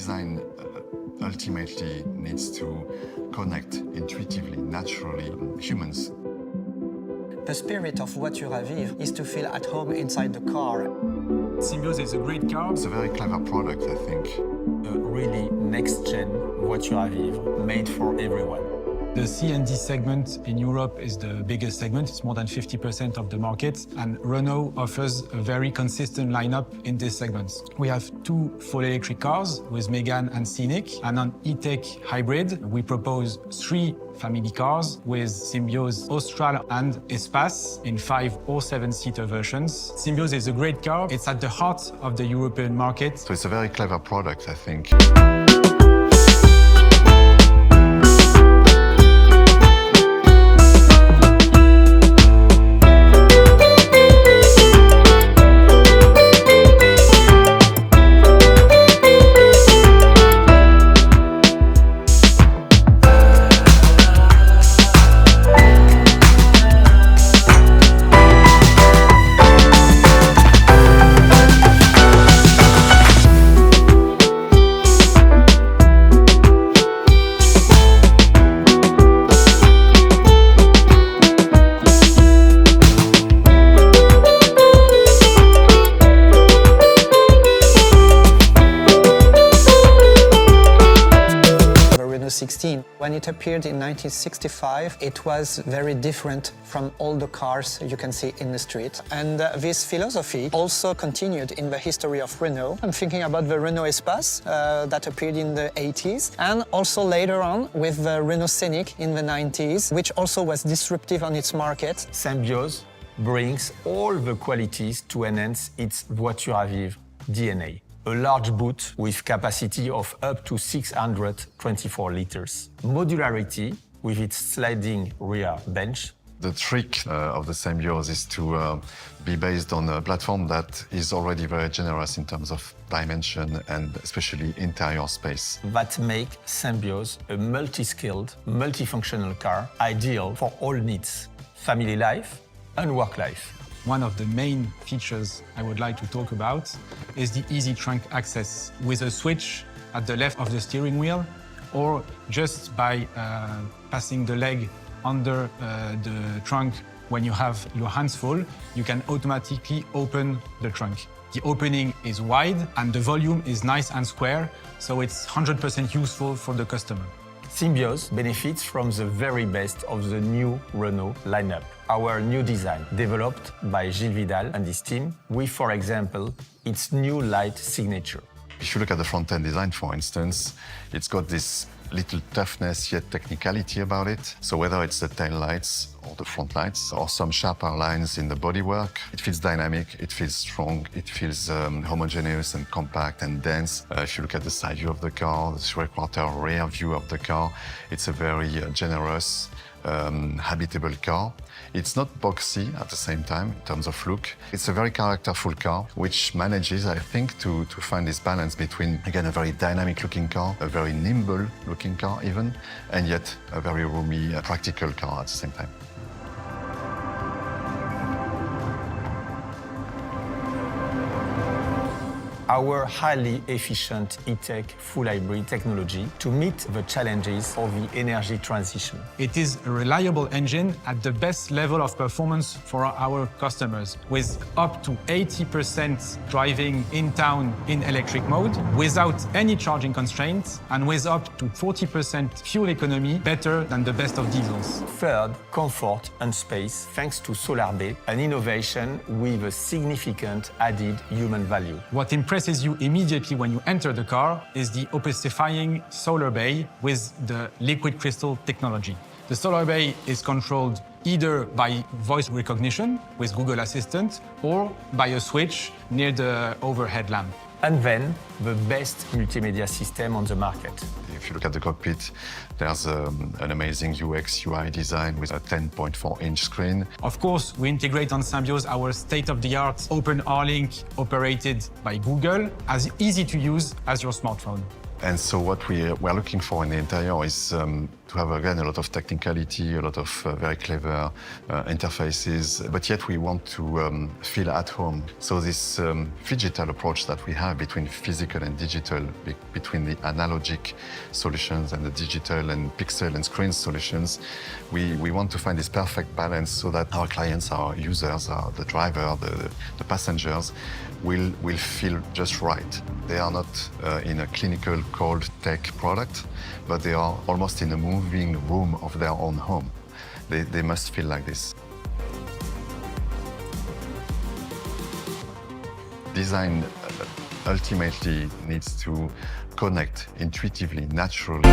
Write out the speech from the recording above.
design ultimately needs to connect intuitively, naturally, humans. The spirit of voiture à vivre is to feel at home inside the car. Symbioz is a great car. It's a very clever product, I think. A really next-gen voiture à vivre, made for everyone. The C and D segment in Europe is the biggest segment. It's more than 50% of the market. And Renault offers a very consistent lineup in this segment. We have 2 full electric cars with Megane and Scénic. And on e-tech hybrid, we propose 3 family cars with Symbioz Austral and Espace in 5 or 7-seater versions. Symbioz is a great car. It's at the heart of the European market. So it's a very clever product, I think. When it appeared in 1965, it was very different from all the cars you can see in the street. And this philosophy also continued in the history of Renault. I'm thinking about the Renault Espace that appeared in the 80s, and also later on with the Renault Scénic in the 90s, which also was disruptive on its market. Symbioz brings all the qualities to enhance its voiture à vivre DNA. A large boot with capacity of up to 624 liters. Modularity with its sliding rear bench. The trick of the Symbioz is to be based on a platform that is already very generous in terms of dimension and especially interior space. That make Symbioz a multi-skilled, multifunctional car, ideal for all needs, family life and work life. One of the main features I would like to talk about is the easy trunk access with a switch at the left of the steering wheel, or just by passing the leg under the trunk when you have your hands full, you can automatically open the trunk. The opening is wide and the volume is nice and square, so it's 100% useful for the customer. Symbioz benefits from the very best of the new Renault lineup. Our new design, developed by Gilles Vidal and his team, with, for example, its new light signature. If you look at the front-end design, for instance, it's got this little toughness yet technicality about it. So whether it's the tail lights or the front lights or some sharper lines in the bodywork, it feels dynamic, it feels strong, it feels homogeneous and compact and dense. If you look at the side view of the car, the 3/4 rear view of the car, it's a very generous, habitable car. It's not boxy at the same time in terms of look. It's a very characterful car, which manages, I think, to find this balance between, again, a very dynamic-looking car, a very nimble-looking car even, and yet a very roomy, practical car at the same time. Our highly efficient e-tech full hybrid technology to meet the challenges of the energy transition. It is a reliable engine at the best level of performance for our customers, with up to 80% driving in town in electric mode, without any charging constraints, and with up to 40% fuel economy, better than the best of diesels. Third, comfort and space, thanks to Solar Bay, an innovation with a significant added human value. What impresses you immediately when you enter the car is the opacifying Solar Bay with the liquid crystal technology. The Solar Bay is controlled either by voice recognition with Google Assistant or by a switch near the overhead lamp. And then, the best multimedia system on the market. If you look at the cockpit, there's an amazing UX UI design with a 10.4-inch screen. Of course, we integrate on Symbioz our state-of-the-art open R-Link operated by Google, as easy to use as your smartphone. And so what we're looking for in the interior is to have, again, a lot of technicality, a lot of very clever interfaces, but yet we want to feel at home. So this phygital approach that we have between physical and digital, between the analogic solutions and the digital and pixel and screen solutions, we want to find this perfect balance so that our clients, our users, the driver, the passengers will feel just right. They are not in a clinical cold tech product, but they are almost in a moving room of their own home. They must feel like this. Design ultimately needs to connect intuitively, naturally.